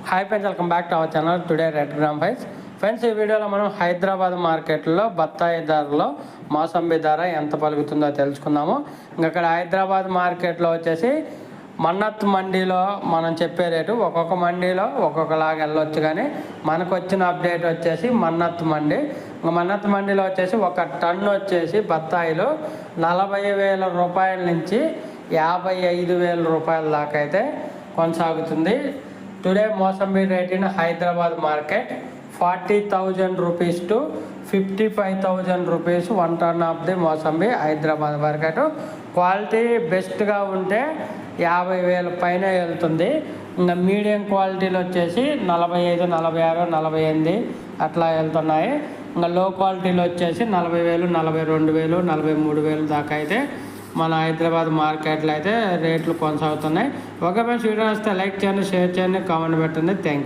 Hi friends, welcome back to our channel. Today red gram price. Friends, ఈ వీడియోలో మనం హైదరాబాద్ మార్కెట్లో బత్తాయి ధరలో మోసంబి ధర ఎంత పలుకుతుందో తెలుసుకుందాము. ఇక్కడ హైదరాబాద్ మార్కెట్లో వచ్చేసి మన్నత్ మండీలో మనం చెప్పే రేటు ఒక్కొక్క మండీలో ఒక్కొక్కలాగా వెళ్ళొచ్చు, కానీ మనకు వచ్చిన అప్డేట్ వచ్చేసి మన్నత్ మండీలో వచ్చేసి ఒక టన్ను వచ్చేసి బత్తాయిలు 40,000 రూపాయల నుంచి 55,000 రూపాయల దాకా అయితే కొనసాగుతుంది. Today mosambi rate in Hyderabad market 40,000 rupees to 55,000 rupees 1 ton of the mosambi Hyderabad market. Quality బెస్ట్గా ఉంటే 50,000 పైన వెళ్తుంది. ఇంకా మీడియం క్వాలిటీలు వచ్చేసి 45, 46, 48 అట్లా వెళ్తున్నాయి. ఇంకా లో క్వాలిటీలు వచ్చేసి 40,000, 42,000, 43,000 దాకా అయితే మన హైదరాబాద్ మార్కెట్లో అయితే రేట్లు కొనసాగుతున్నాయి. ఒక ఫ్రెండ్స్, వీడియో వస్తే లైక్ చేయండి, షేర్ చేయండి, కామెంట్ పెట్టండి. Thank you.